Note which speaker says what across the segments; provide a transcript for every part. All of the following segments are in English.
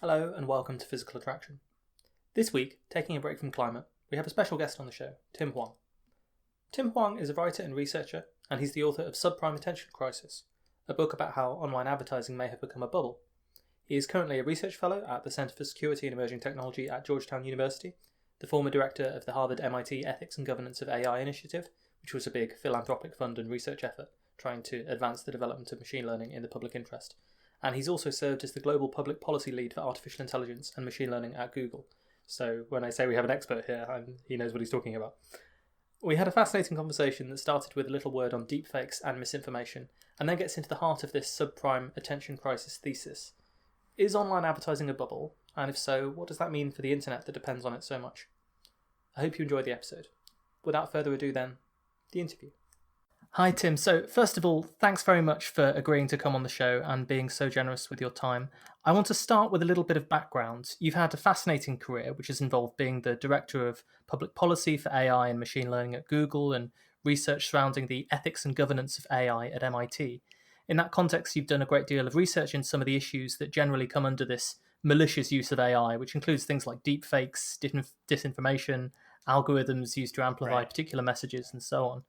Speaker 1: Hello and welcome to Physical Attraction. This week, taking a break from climate, we have a special guest on the show, Tim Hwang. Tim Hwang is a writer and researcher, and he's the author of Subprime Attention Crisis, a book about how online advertising may have become a bubble. He is currently a research fellow at the Center for Security and Emerging Technology at Georgetown University, the former director of the Harvard-MIT Ethics and Governance of AI initiative, which was a big philanthropic fund and research effort trying to advance the development of machine learning in the public interest. And he's also served as the global public policy lead for artificial intelligence and machine learning at Google. So when I say we have an expert here, he knows what he's talking about. We had a fascinating conversation that started with a little word on deepfakes and misinformation, and then gets into the heart of this subprime attention crisis thesis. Is online advertising a bubble? And if so, what does that mean for the internet that depends on it so much? I hope you enjoyed the episode. Without further ado then, the interview. Hi Tim, so first of all, thanks very much for agreeing to come on the show and being so generous with your time. I want to start with a little bit of background. You've had a fascinating career, which has involved being the Director of Public Policy for AI and Machine Learning at Google and research surrounding the ethics and governance of AI at MIT. In that context, you've done a great deal of research in some of the issues that generally come under this malicious use of AI, which includes things like deepfakes, disinformation, algorithms used to amplify particular messages, and so on.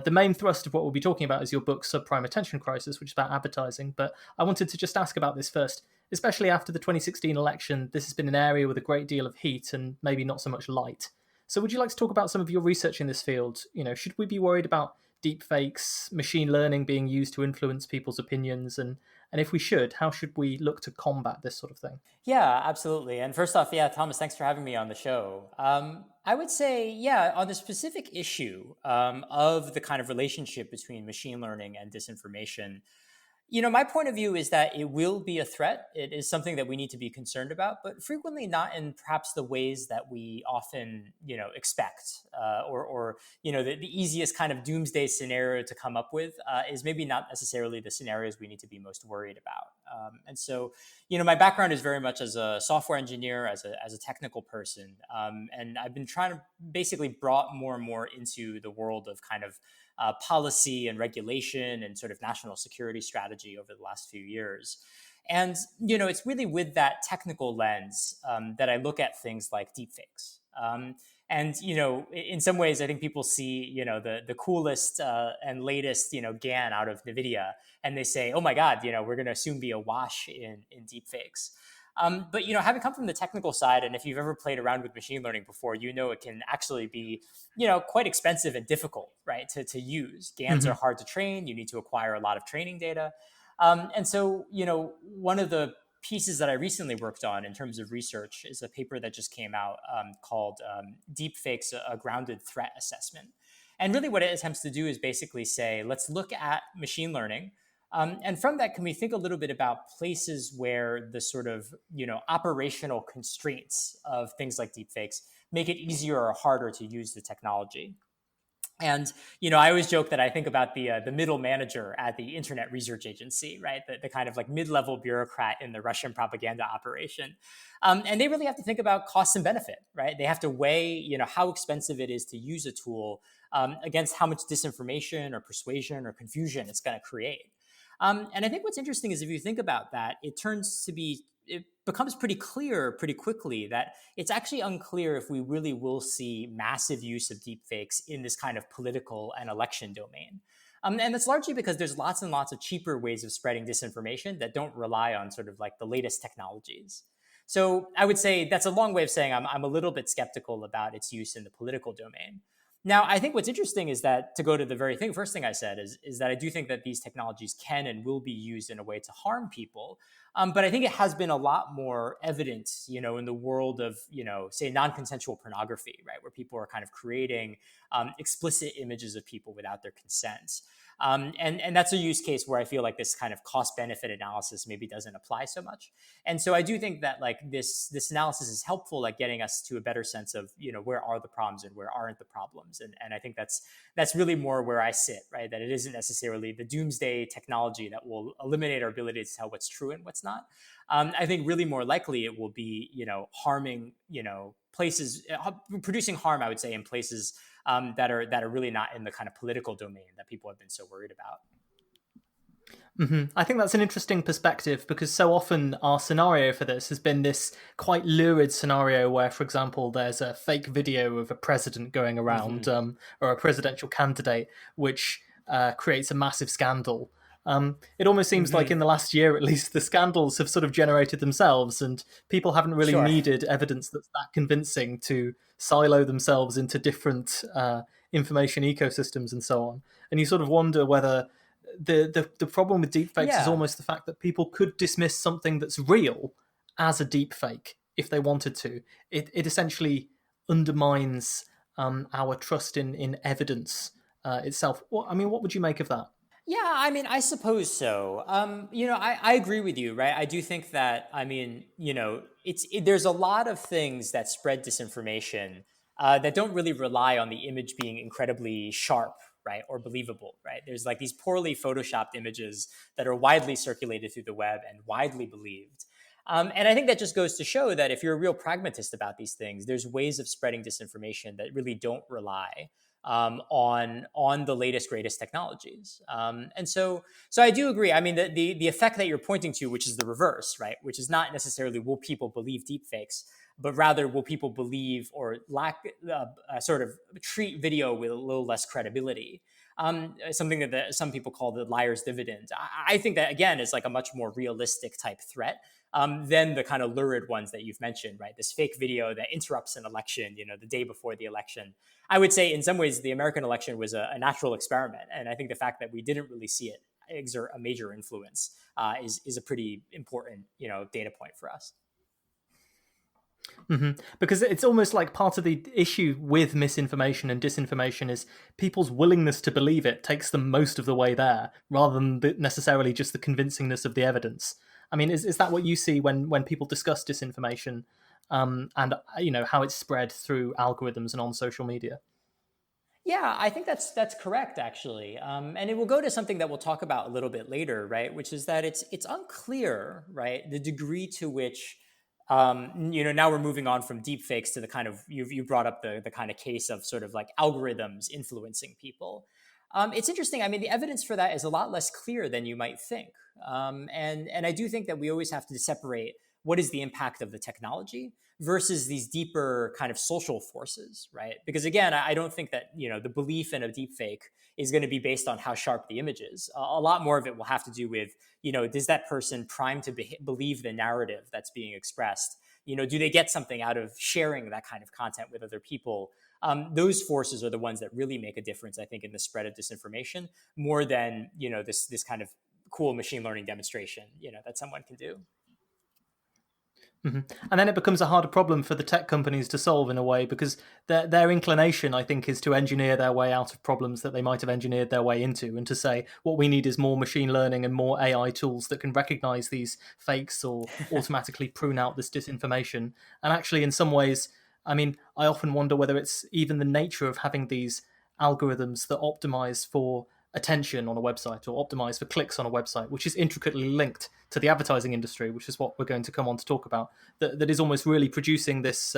Speaker 1: The main thrust of what we'll be talking about is your book, Subprime Attention Crisis, which is about advertising. But I wanted to just ask about this first, especially after the 2016 election. This has been an area with a great deal of heat and maybe not so much light. So would you like to talk about some of your research in this field? Should we be worried about deepfakes, machine learning being used to influence people's opinions? And if we should, how should we look to combat this sort of thing?
Speaker 2: Yeah, absolutely. And first off, Thomas, thanks for having me on the show. I would say, on the specific issue of the kind of relationship between machine learning and disinformation, my point of view is that it will be a threat. It is something that we need to be concerned about, but frequently not in perhaps the ways that we often, expect, or the easiest kind of doomsday scenario to come up with is maybe not necessarily the scenarios we need to be most worried about. And so, my background is very much as a software engineer, as a technical person, and I've been trying to basically brought more and more into the world of kind of policy and regulation and sort of national security strategy over the last few years. And, it's really with that technical lens that I look at things like deepfakes. And, in some ways, I think people see, the coolest and latest, GAN out of NVIDIA, and they say, oh my God, we're going to soon be awash in deepfakes. But, having come from the technical side, and if you've ever played around with machine learning before, it can actually be, quite expensive and difficult, right, to use. GANs are hard to train. You need to acquire a lot of training data. And so, one of the pieces that I recently worked on in terms of research is a paper that just came out called Deepfakes, a Grounded Threat Assessment. And really what it attempts to do is basically say, let's look at machine learning. And from that, can we think a little bit about places where the sort of, operational constraints of things like deepfakes make it easier or harder to use the technology? And, I always joke that I think about the middle manager at the Internet Research Agency, right? The kind of like mid-level bureaucrat in the Russian propaganda operation. And they really have to think about cost and benefit, right? They have to weigh, how expensive it is to use a tool against how much disinformation or persuasion or confusion it's going to create. And I think what's interesting is if you think about that, it becomes pretty clear pretty quickly that it's actually unclear if we really will see massive use of deepfakes in this kind of political and election domain. And that's largely because there's lots and lots of cheaper ways of spreading disinformation that don't rely on sort of like the latest technologies. So I would say that's a long way of saying I'm a little bit skeptical about its use in the political domain. Now, I think what's interesting is that, to go to the first thing I said, is that I do think that these technologies can and will be used in a way to harm people. But I think it has been a lot more evident, in the world of, say, non-consensual pornography, right, where people are kind of creating explicit images of people without their consent. And that's a use case where I feel like this kind of cost-benefit analysis maybe doesn't apply so much. And so I do think that like this analysis is helpful at getting us to a better sense of, where are the problems and where aren't the problems. And I think that's really more where I sit, right? That it isn't necessarily the doomsday technology that will eliminate our ability to tell what's true and what's not. I think really more likely it will be, harming, places, producing harm, I would say, in places that are really not in the kind of political domain that people have been so worried about.
Speaker 1: I think that's an interesting perspective because so often our scenario for this has been this quite lurid scenario where, for example, there's a fake video of a president going around or a presidential candidate, which creates a massive scandal. It almost seems like in the last year, at least, the scandals have sort of generated themselves, and people haven't really
Speaker 2: Sure.
Speaker 1: needed evidence that's that convincing to silo themselves into different information ecosystems and so on. And you sort of wonder whether the problem with deepfakes is
Speaker 2: Yeah.
Speaker 1: almost the fact that people could dismiss something that's real as a deepfake if they wanted to. It essentially undermines our trust in evidence itself. I mean, what would you make of that?
Speaker 2: Yeah, I mean, I suppose so. I agree with you, right? I do think that, there's a lot of things that spread disinformation that don't really rely on the image being incredibly sharp, right, or believable, right? There's like these poorly photoshopped images that are widely circulated through the web and widely believed. And I think that just goes to show that if you're a real pragmatist about these things, there's ways of spreading disinformation that really don't rely on the latest greatest technologies. And so I do agree. I mean, the effect that you're pointing to, which is the reverse, right, which is not necessarily will people believe deepfakes, but rather will people believe or lack sort of treat video with a little less credibility. Something that some people call the liar's dividend. I think that again is like a much more realistic type threat than the kind of lurid ones that you've mentioned, right? This fake video that interrupts an election, the day before the election. I would say in some ways the American election was a natural experiment. And I think the fact that we didn't really see it exert a major influence is a pretty important, data point for us.
Speaker 1: Because it's almost like part of the issue with misinformation and disinformation is people's willingness to believe it takes them most of the way there, rather than necessarily just the convincingness of the evidence. I mean, is that what you see when people discuss disinformation and how it's spread through algorithms and on social media?
Speaker 2: Yeah, I think that's correct actually, and it will go to something that we'll talk about a little bit later, right? Which is that it's unclear, right, the degree to which now we're moving on from deepfakes to the kind of you brought up the kind of case of sort of like algorithms influencing people. It's interesting. I mean, the evidence for that is a lot less clear than you might think, and I do think that we always have to separate what is the impact of the technology versus these deeper kind of social forces, right? Because again, I don't think that the belief in a deepfake is going to be based on how sharp the image is. A lot more of it will have to do with does that person primed to believe the narrative that's being expressed? Do they get something out of sharing that kind of content with other people? Those forces are the ones that really make a difference, I think, in the spread of disinformation, more than this kind of cool machine learning demonstration that someone can do.
Speaker 1: And then it becomes a harder problem for the tech companies to solve in a way, because their inclination, I think, is to engineer their way out of problems that they might have engineered their way into, and to say what we need is more machine learning and more AI tools that can recognize these fakes or automatically prune out this disinformation. And actually, in some ways, I mean, I often wonder whether it's even the nature of having these algorithms that optimize for attention on a website or optimize for clicks on a website, which is intricately linked to the advertising industry, which is what we're going to come on to talk about, that is almost really producing this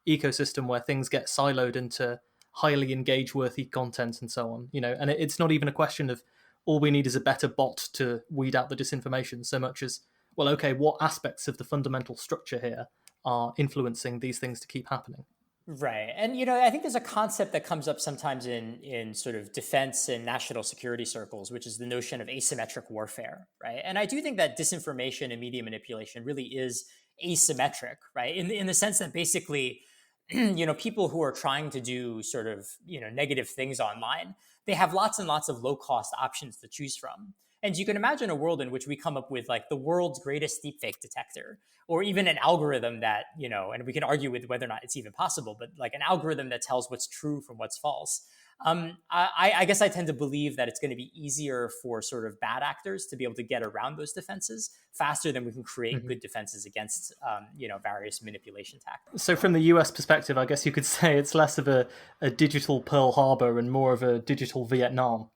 Speaker 1: ecosystem where things get siloed into highly engage worthy content and so on. And it's not even a question of all we need is a better bot to weed out the disinformation, so much as, well, okay, what aspects of the fundamental structure here are influencing these things to keep happening?
Speaker 2: Right. And, I think there's a concept that comes up sometimes in sort of defense and national security circles, which is the notion of asymmetric warfare, right? And I do think that disinformation and media manipulation really is asymmetric, right? In the sense that basically, people who are trying to do sort of, negative things online, they have lots and lots of low cost options to choose from. And you can imagine a world in which we come up with like the world's greatest deepfake detector, or even an algorithm that, and we can argue with whether or not it's even possible, but like an algorithm that tells what's true from what's false. I guess I tend to believe that it's going to be easier for sort of bad actors to be able to get around those defenses faster than we can create good defenses against, various manipulation tactics.
Speaker 1: So from the US perspective, I guess you could say it's less of a digital Pearl Harbor and more of a digital Vietnam.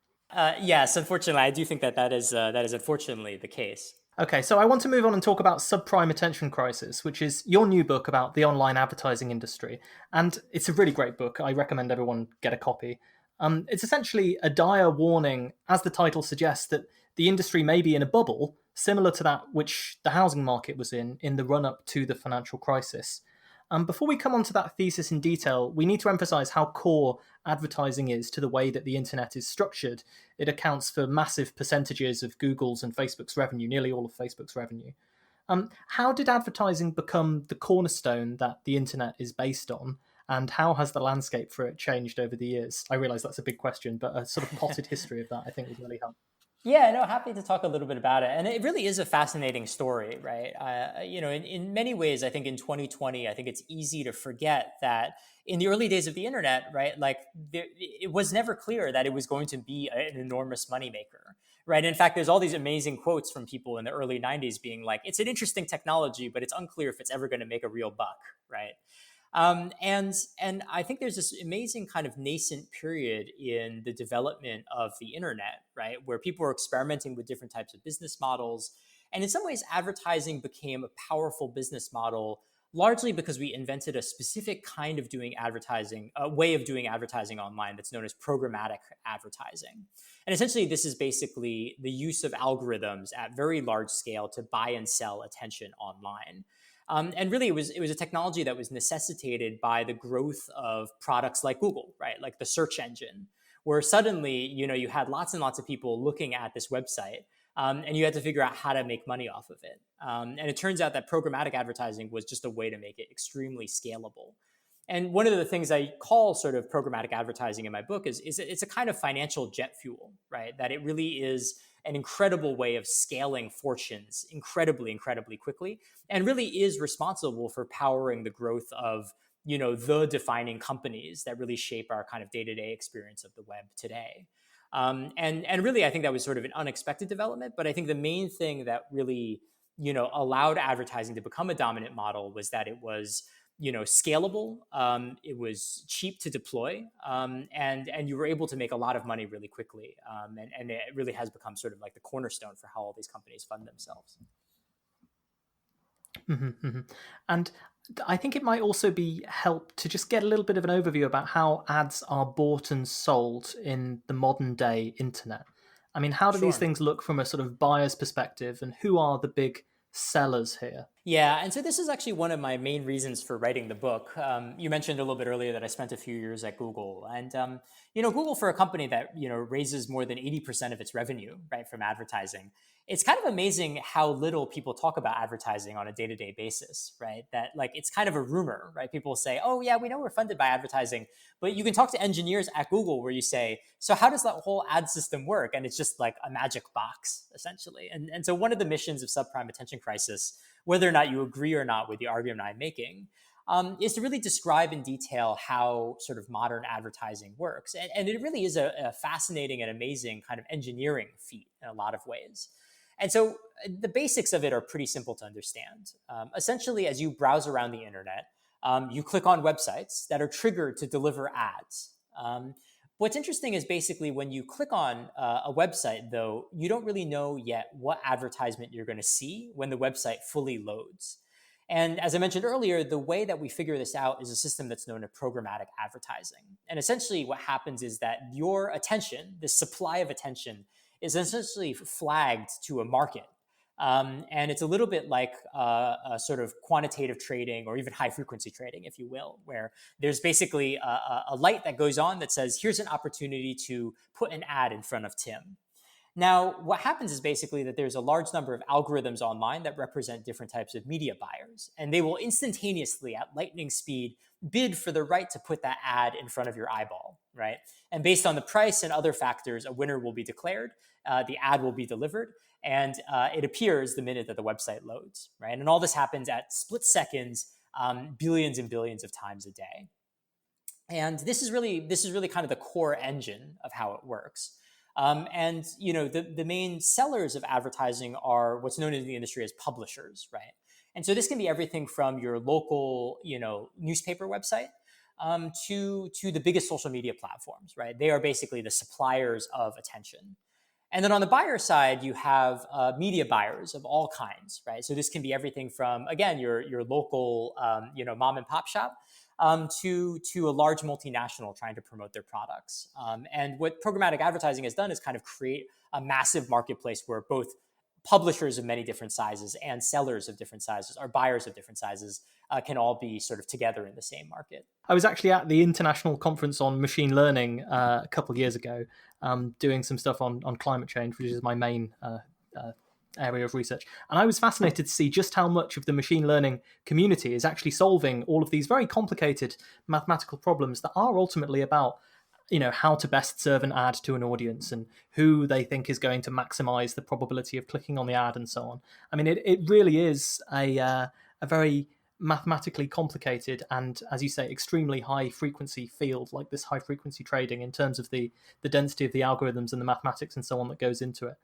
Speaker 2: Yes, unfortunately, I do think that is unfortunately the case.
Speaker 1: Okay, so I want to move on and talk about Subprime Attention Crisis, which is your new book about the online advertising industry. And it's a really great book. I recommend everyone get a copy. It's essentially a dire warning, as the title suggests, that the industry may be in a bubble similar to that which the housing market was in the run-up to the financial crisis. Before we come on to that thesis in detail, we need to emphasize how core advertising is to the way that the internet is structured. It accounts for massive percentages of Google's and Facebook's revenue, nearly all of Facebook's revenue. How did advertising become the cornerstone that the internet is based on? And how has the landscape for it changed over the years? I realize that's a big question, but a sort of potted history of that I think would really help.
Speaker 2: Yeah, no, happy to talk a little bit about it. And it really is a fascinating story, right? In many ways, I think in 2020, I think it's easy to forget that in the early days of the internet, right, like it was never clear that it was going to be an enormous moneymaker, right? In fact, there's all these amazing quotes from people in the early 90s being like, it's an interesting technology, but it's unclear if it's ever going to make a real buck, right? And I think there's this amazing kind of nascent period in the development of the internet, right, where people are experimenting with different types of business models. And in some ways, advertising became a powerful business model, largely because we invented a specific kind of doing advertising, a way of doing advertising online that's known as programmatic advertising. And essentially, this is basically the use of algorithms at very large scale to buy and sell attention online. And really, it was a technology that was necessitated by the growth of products like Google, right? Like the search engine, where suddenly, you had lots and lots of people looking at this website, and you had to figure out how to make money off of it. And it turns out that programmatic advertising was just a way to make it extremely scalable. And one of the things I call sort of programmatic advertising in my book is it's a kind of financial jet fuel, right? That it really is an incredible way of scaling fortunes incredibly, incredibly quickly, and really is responsible for powering the growth of, the defining companies that really shape our kind of day-to-day experience of the web today. And really, I think that was sort of an unexpected development. But I think the main thing that really, allowed advertising to become a dominant model was that it was scalable. It was cheap to deploy, and you were able to make a lot of money really quickly. And it really has become sort of like the cornerstone for how all these companies fund themselves.
Speaker 1: Mm-hmm, mm-hmm. And I think it might also be help to just get a little bit of an overview about how ads are bought and sold in the modern day internet. I mean, how do these things look from a sort of buyer's perspective, and who are the big sellers here?
Speaker 2: Yeah, and so this is actually one of my main reasons for writing the book. You mentioned a little bit earlier that I spent a few years at Google, and Google, for a company that raises more than 80% of its revenue, right, from advertising, it's kind of amazing how little people talk about advertising on a day-to-day basis, right? That like it's kind of a rumor, right? People say, "Oh yeah, we know we're funded by advertising," but you can talk to engineers at Google where you say, "So how does that whole ad system work?" And it's just like a magic box, essentially. And so one of the missions of Subprime Attention Crisis, whether or not you agree or not with the argument I'm making, is to really describe in detail how sort of modern advertising works. And it really is a fascinating and amazing kind of engineering feat in a lot of ways. And so the basics of it are pretty simple to understand. Essentially, as you browse around the internet, you click on websites that are triggered to deliver ads. What's interesting is basically when you click on a website, though, you don't really know yet what advertisement you're going to see when the website fully loads. And as I mentioned earlier, the way that we figure this out is a system that's known as programmatic advertising. And essentially what happens is that your attention, the supply of attention, is essentially flagged to a market. And it's a little bit like a sort of quantitative trading or even high frequency trading, if you will, where there's basically a light that goes on that says, here's an opportunity to put an ad in front of Tim. Now, what happens is basically that there's a large number of algorithms online that represent different types of media buyers, and they will instantaneously, at lightning speed, bid for the right to put that ad in front of your eyeball, right? And based on the price and other factors, a winner will be declared, the ad will be delivered, and it appears the minute that the website loads, right? And all this happens at split seconds, billions and billions of times a day. And this is really kind of the core engine of how it works. And the main sellers of advertising are what's known in the industry as publishers, right? And so this can be everything from your local, newspaper website to the biggest social media platforms, right? They are basically the suppliers of attention. And then on the buyer side, you have media buyers of all kinds, right? So this can be everything from, again, your local, mom and pop shop, to a large multinational trying to promote their products. And what programmatic advertising has done is kind of create a massive marketplace where both publishers of many different sizes and sellers of different sizes, or buyers of different sizes, can all be sort of together in the same market.
Speaker 1: I was actually at the International Conference on Machine Learning a couple of years ago, doing some stuff on climate change, which is my main area of research. And I was fascinated to see just how much of the machine learning community is actually solving all of these very complicated mathematical problems that are ultimately about, how to best serve an ad to an audience and who they think is going to maximize the probability of clicking on the ad and so on. I mean, it really is a very mathematically complicated and, as you say, extremely high frequency field, like this high frequency trading, in terms of the density of the algorithms and the mathematics and so on that goes into it.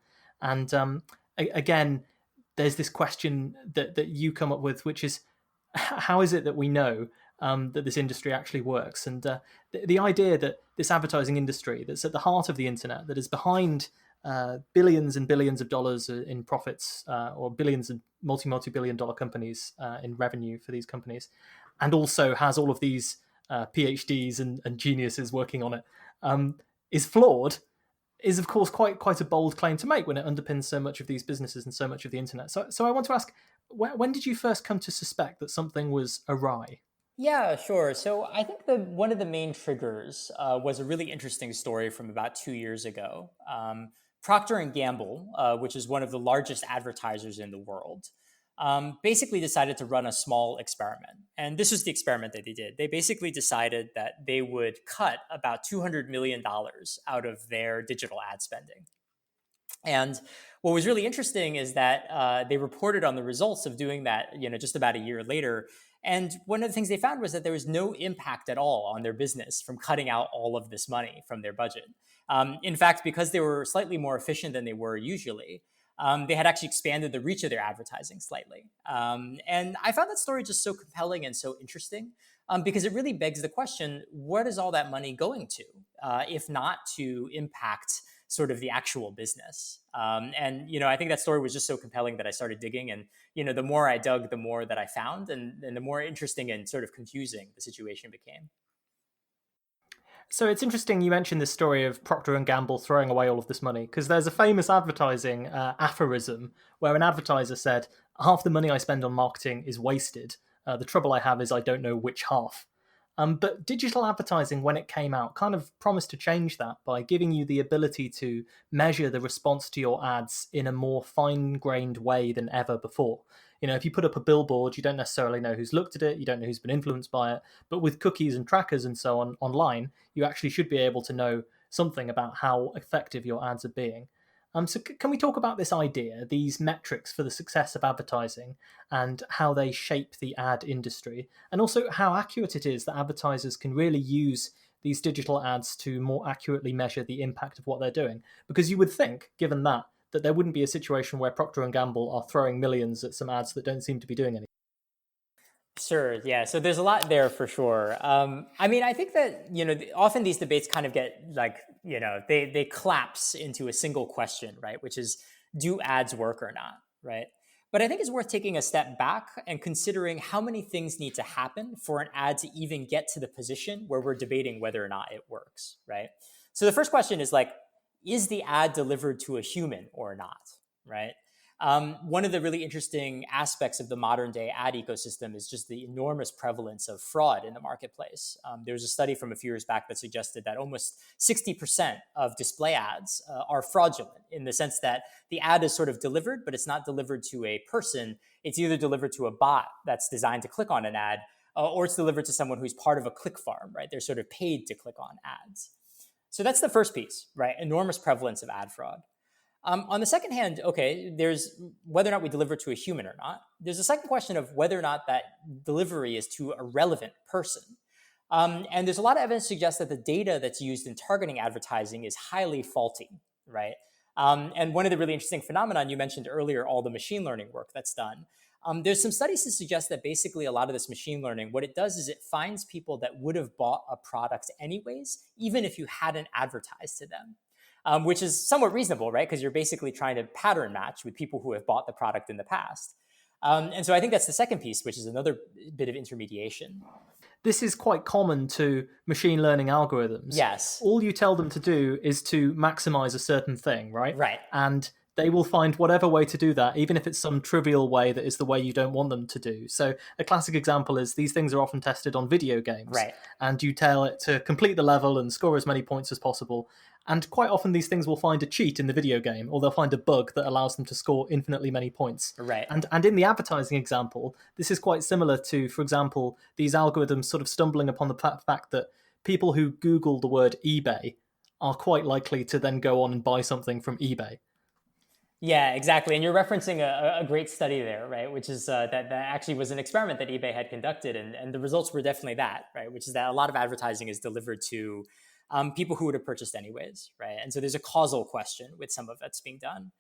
Speaker 1: And again, there's this question that you come up with, which is, how is it that we know that this industry actually works? And the idea that this advertising industry that's at the heart of the internet, that is behind billions and billions of dollars in profits, or billions and multi-billion dollar companies in revenue for these companies, and also has all of these PhDs and geniuses working on it, is flawed, is of course quite a bold claim to make when it underpins so much of these businesses and so much of the internet. So I want to ask, when did you first come to suspect that something was awry?
Speaker 2: Yeah, sure. So I think one of the main triggers was a really interesting story from about 2 years ago. Procter Gamble, which is one of the largest advertisers in the world, basically decided to run a small experiment. And this was the experiment that they did. They basically decided that they would cut about $200 million out of their digital ad spending. And what was really interesting is that they reported on the results of doing that, just about a year later. And one of the things they found was that there was no impact at all on their business from cutting out all of this money from their budget. In fact, because they were slightly more efficient than they were usually, they had actually expanded the reach of their advertising slightly. And I found that story just so compelling and so interesting, because it really begs the question, what is all that money going to, if not to impact sort of the actual business? And I think that story was just so compelling that I started digging. And the more I dug, the more that I found, and the more interesting and sort of confusing the situation became.
Speaker 1: So it's interesting you mentioned this story of Procter & Gamble throwing away all of this money, because there's a famous advertising aphorism where an advertiser said, half the money I spend on marketing is wasted. The trouble I have is I don't know which half. But digital advertising, when it came out, kind of promised to change that by giving you the ability to measure the response to your ads in a more fine-grained way than ever before. If you put up a billboard, you don't necessarily know who's looked at it, you don't know who's been influenced by it, but with cookies and trackers and so on online, you actually should be able to know something about how effective your ads are being. So can we talk about this idea, these metrics for the success of advertising and how they shape the ad industry, and also how accurate it is that advertisers can really use these digital ads to more accurately measure the impact of what they're doing? Because you would think, given that there wouldn't be a situation where Procter & Gamble are throwing millions at some ads that don't seem to be doing anything.
Speaker 2: Sure. Yeah. So there's a lot there for sure. I mean, I think that, often these debates kind of get like, they collapse into a single question, right? Which is, do ads work or not, right? But I think it's worth taking a step back and considering how many things need to happen for an ad to even get to the position where we're debating whether or not it works, right? So the first question is like, is the ad delivered to a human or not, right? One of the really interesting aspects of the modern day ad ecosystem is just the enormous prevalence of fraud in the marketplace. There was a study from a few years back that suggested that almost 60% of display ads are fraudulent, in the sense that the ad is sort of delivered, but it's not delivered to a person. It's either delivered to a bot that's designed to click on an ad, or it's delivered to someone who's part of a click farm, right? They're sort of paid to click on ads. So that's the first piece, right? Enormous prevalence of ad fraud. On the second hand, okay, there's whether or not we deliver to a human or not. There's a second question of whether or not that delivery is to a relevant person. And there's a lot of evidence to suggest that the data that's used in targeting advertising is highly faulty, right? And one of the really interesting phenomenon you mentioned earlier, all the machine learning work that's done. There's some studies to suggest that basically a lot of this machine learning, what it does is it finds people that would have bought a product anyways, even if you hadn't advertised to them. which is somewhat reasonable, right? Because you're basically trying to pattern match with people who have bought the product in the past. And so I think that's the second piece, which is another bit of intermediation.
Speaker 1: This is quite common to machine learning algorithms.
Speaker 2: Yes.
Speaker 1: All you tell them to do is to maximize a certain thing, right?
Speaker 2: Right.
Speaker 1: And they will find whatever way to do that, even if it's some trivial way that is the way you don't want them to do. So a classic example is these things are often tested on video games.
Speaker 2: Right.
Speaker 1: And you tell it to complete the level and score as many points as possible. And quite often these things will find a cheat in the video game, or they'll find a bug that allows them to score infinitely many points.
Speaker 2: Right.
Speaker 1: And in the advertising example, this is quite similar to, for example, these algorithms sort of stumbling upon the fact that people who Google the word eBay are quite likely to then go on and buy something from eBay.
Speaker 2: Yeah, exactly. And you're referencing a great study there, right? Which is that actually was an experiment that eBay had conducted. And the results were definitely that, right? Which is that a lot of advertising is delivered to people who would have purchased anyways, right? And so there's a causal question with some of that's being done.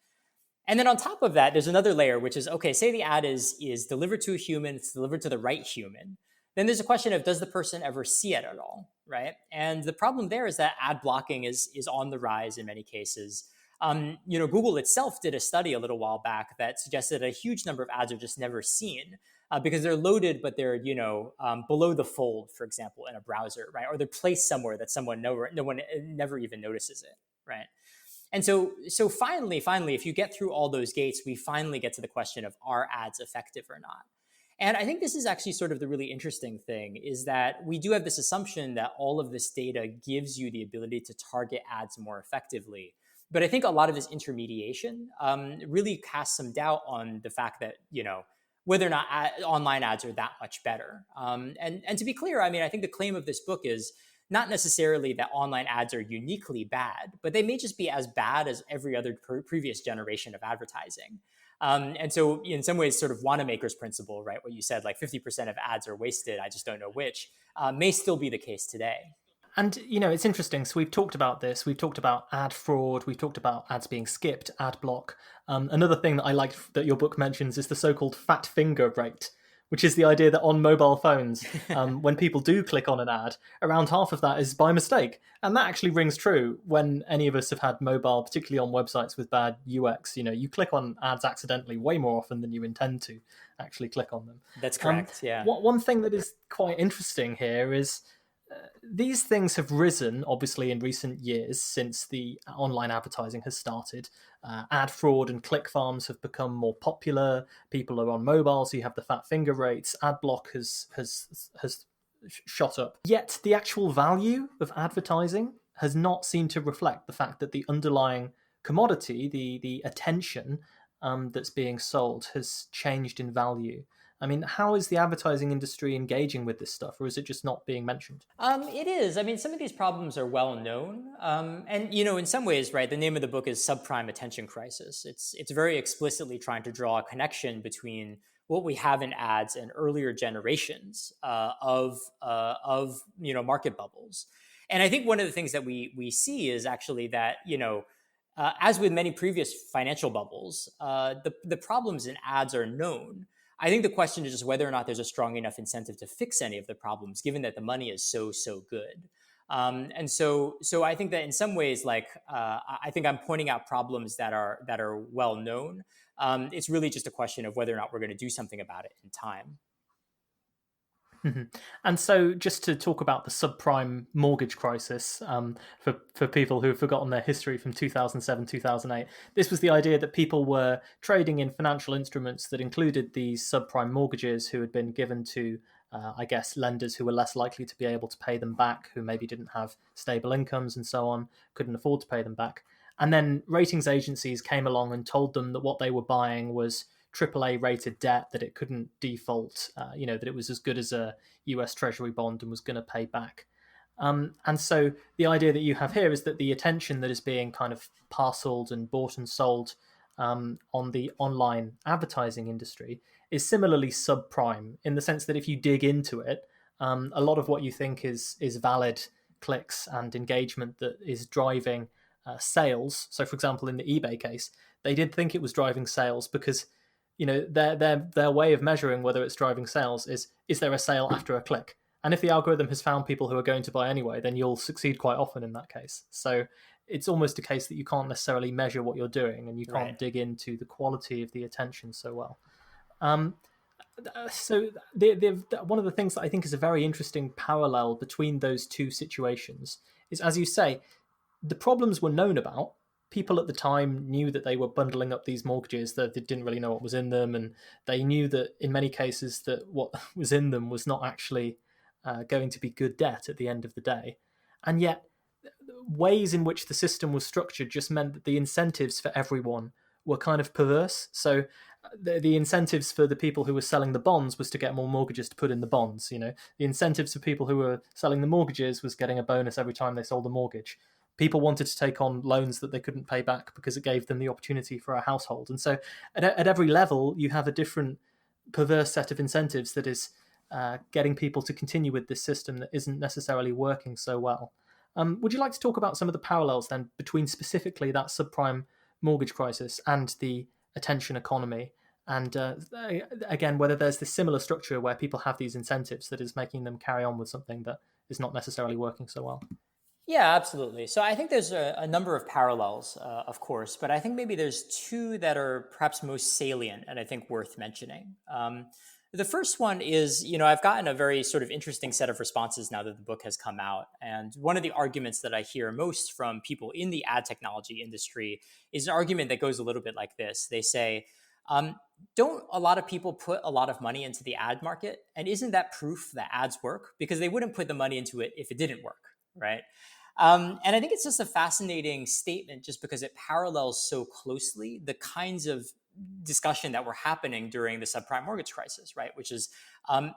Speaker 2: And then on top of that, there's another layer, which is, okay, say the ad is delivered to a human, it's delivered to the right human. Then there's a question of, does the person ever see it at all, right? And the problem there is that ad blocking is on the rise in many cases. Google itself did a study a little while back that suggested a huge number of ads are just never seen because they're loaded, but they're below the fold, for example, in a browser, right? Or they're placed somewhere that no one never even notices it, right? And so finally, if you get through all those gates, we finally get to the question of, are ads effective or not? And I think this is actually sort of the really interesting thing, is that we do have this assumption that all of this data gives you the ability to target ads more effectively. But I think a lot of this intermediation really casts some doubt on the fact that, whether or not online ads are that much better. And to be clear, I think the claim of this book is not necessarily that online ads are uniquely bad, but they may just be as bad as every other previous generation of advertising. And so in some ways, sort of Wanamaker's principle, right? What you said, like 50% of ads are wasted, I just don't know which, may still be the case today.
Speaker 1: And, it's interesting. So we've talked about this. We've talked about ad fraud. We've talked about ads being skipped, ad block. Another thing that I liked that your book mentions is the so-called fat finger rate, which is the idea that on mobile phones, when people do click on an ad, around half of that is by mistake. And that actually rings true when any of us have had mobile, particularly on websites with bad UX. You click on ads accidentally way more often than you intend to actually click on them.
Speaker 2: That's correct, yeah.
Speaker 1: One thing that is quite interesting here is these things have risen, obviously, in recent years since the online advertising has started. Ad fraud and click farms have become more popular. People are on mobile, so you have the fat finger rates. Ad block has shot up. Yet the actual value of advertising has not seemed to reflect the fact that the underlying commodity, the attention that's being sold, has changed in value. How is the advertising industry engaging with this stuff, or is it just not being mentioned?
Speaker 2: It is. Some of these problems are well known. And, in some ways, right, the name of the book is Subprime Attention Crisis. It's very explicitly trying to draw a connection between what we have in ads and earlier generations of market bubbles. And I think one of the things that we see is actually that, as with many previous financial bubbles, the problems in ads are known. I think the question is just whether or not there's a strong enough incentive to fix any of the problems, given that the money is so good. And so I think that in some ways, I think I'm pointing out problems that are well known. It's really just a question of whether or not we're going to do something about it in time.
Speaker 1: Mm-hmm. And so just to talk about the subprime mortgage crisis, for people who have forgotten their history from 2007, 2008, this was the idea that people were trading in financial instruments that included these subprime mortgages who had been given to, lenders who were less likely to be able to pay them back, who maybe didn't have stable incomes and so on, couldn't afford to pay them back. And then ratings agencies came along and told them that what they were buying was AAA rated debt, that it couldn't default, that it was as good as a US Treasury bond and was going to pay back. And so the idea that you have here is that the attention that is being kind of parceled and bought and sold on the online advertising industry is similarly subprime, in the sense that if you dig into it, a lot of what you think is valid clicks and engagement that is driving sales. So, for example, in the eBay case, they did think it was driving sales because their way of measuring whether it's driving sales is there a sale after a click? And if the algorithm has found people who are going to buy anyway, then you'll succeed quite often in that case. So it's almost a case that you can't necessarily measure what you're doing, and you can't
Speaker 2: Right.
Speaker 1: dig into the quality of the attention so well. So one of the things that I think is a very interesting parallel between those two situations is, as you say, the problems were known about. People at the time knew that they were bundling up these mortgages, that they didn't really know what was in them, and they knew that in many cases that what was in them was not actually going to be good debt at the end of the day. And yet, ways in which the system was structured just meant that the incentives for everyone were kind of perverse. So the incentives for the people who were selling the bonds was to get more mortgages to put in the bonds. The incentives for people who were selling the mortgages was getting a bonus every time they sold a mortgage. People wanted to take on loans that they couldn't pay back because it gave them the opportunity for a household. And so at every level, you have a different perverse set of incentives that is getting people to continue with this system that isn't necessarily working so well. Would you like to talk about some of the parallels then between specifically that subprime mortgage crisis and the attention economy? And again, whether there's this similar structure where people have these incentives that is making them carry on with something that is not necessarily working so well?
Speaker 2: Yeah, absolutely. So I think there's a number of parallels, of course, but I think maybe there's two that are perhaps most salient and I think worth mentioning. The first one is, I've gotten a very sort of interesting set of responses now that the book has come out. And one of the arguments that I hear most from people in the ad technology industry is an argument that goes a little bit like this. They say, don't a lot of people put a lot of money into the ad market? And isn't that proof that ads work? Because they wouldn't put the money into it if it didn't work, right? And I think it's just a fascinating statement just because it parallels so closely the kinds of discussion that were happening during the subprime mortgage crisis, right? Which is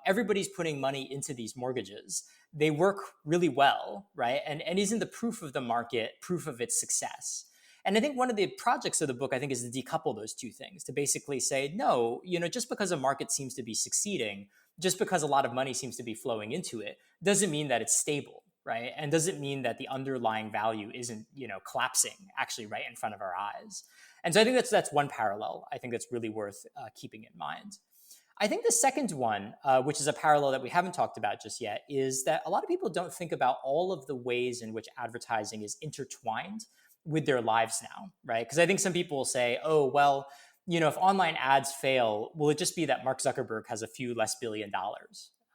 Speaker 2: everybody's putting money into these mortgages. They work really well, right? And isn't the proof of the market proof of its success? And I think one of the projects of the book, I think, is to decouple those two things, to basically say, no, just because a market seems to be succeeding, just because a lot of money seems to be flowing into it, doesn't mean that it's stable, right? And doesn't mean that the underlying value isn't, collapsing actually right in front of our eyes. And so I think that's one parallel I think that's really worth keeping in mind. I think the second one, which is a parallel that we haven't talked about just yet, is that a lot of people don't think about all of the ways in which advertising is intertwined with their lives now, right? Because I think some people will say, oh, well, if online ads fail, will it just be that Mark Zuckerberg has a few less $1 billion?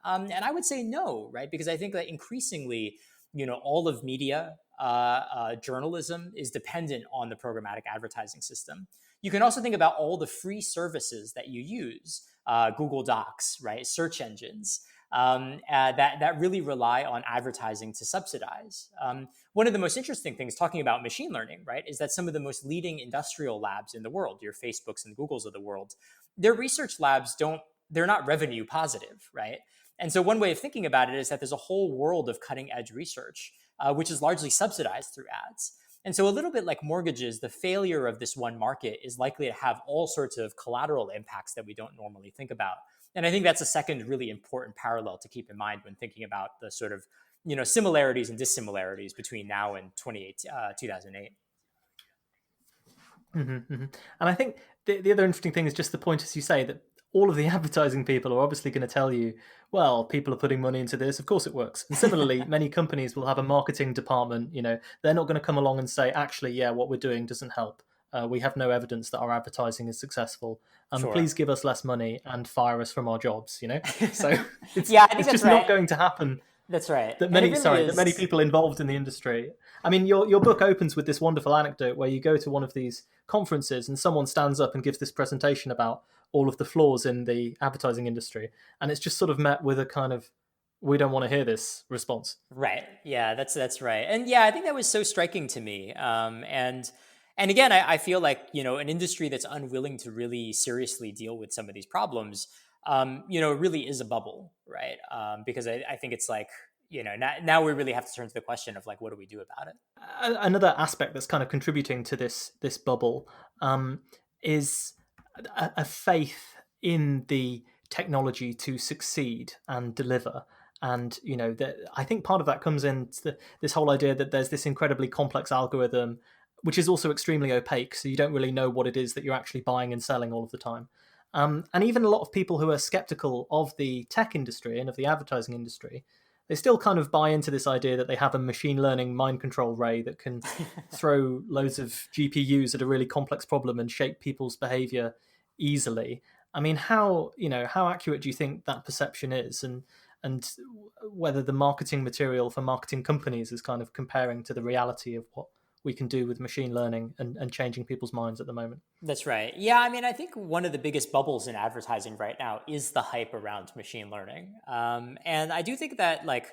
Speaker 2: And I would say no, right? Because I think that increasingly, all of media, journalism is dependent on the programmatic advertising system. You can also think about all the free services that you use, Google Docs, right? Search engines, that really rely on advertising to subsidize. One of the most interesting things, talking about machine learning, right, is that some of the most leading industrial labs in the world, your Facebooks and Googles of the world, their research labs they're not revenue positive, right? And so one way of thinking about it is that there's a whole world of cutting edge research, which is largely subsidized through ads. And so a little bit like mortgages, the failure of this one market is likely to have all sorts of collateral impacts that we don't normally think about. And I think that's a second really important parallel to keep in mind when thinking about the sort of, similarities and dissimilarities between now and 2008.
Speaker 1: Mm-hmm, mm-hmm. And I think the other interesting thing is just the point, as you say, that all of the advertising people are obviously going to tell you, well, people are putting money into this, of course it works. And similarly, many companies will have a marketing department, they're not going to come along and say, actually, yeah, what we're doing doesn't help. We have no evidence that our advertising is successful.
Speaker 2: Sure.
Speaker 1: Please give us less money and fire us from our jobs, So it's,
Speaker 2: yeah, I think
Speaker 1: it's
Speaker 2: that's
Speaker 1: just
Speaker 2: right.
Speaker 1: not going to happen.
Speaker 2: That's right.
Speaker 1: That many people involved in the industry. I mean, your book opens with this wonderful anecdote where you go to one of these conferences and someone stands up and gives this presentation about all of the flaws in the advertising industry, and it's just sort of met with a kind of, we don't want to hear this response.
Speaker 2: Right. Yeah, that's right. And yeah, I think that was so striking to me. And again, I feel like, an industry that's unwilling to really seriously deal with some of these problems, it really is a bubble, right? Because I think it's like, now we really have to turn to the question of like, what do we do about it?
Speaker 1: Another aspect that's kind of contributing to this bubble is a faith in the technology to succeed and deliver. And, I think part of that comes in this whole idea that there's this incredibly complex algorithm, which is also extremely opaque. So you don't really know what it is that you're actually buying and selling all of the time. And even a lot of people who are skeptical of the tech industry and of the advertising industry, they still kind of buy into this idea that they have a machine learning mind control ray that can throw loads of GPUs at a really complex problem and shape people's behavior easily. I mean, how accurate do you think that perception is, and whether the marketing material for marketing companies is kind of comparing to the reality of what we can do with machine learning and changing people's minds at the moment?
Speaker 2: That's right. Yeah, I mean, I think one of the biggest bubbles in advertising right now is the hype around machine learning. And I do think that, like,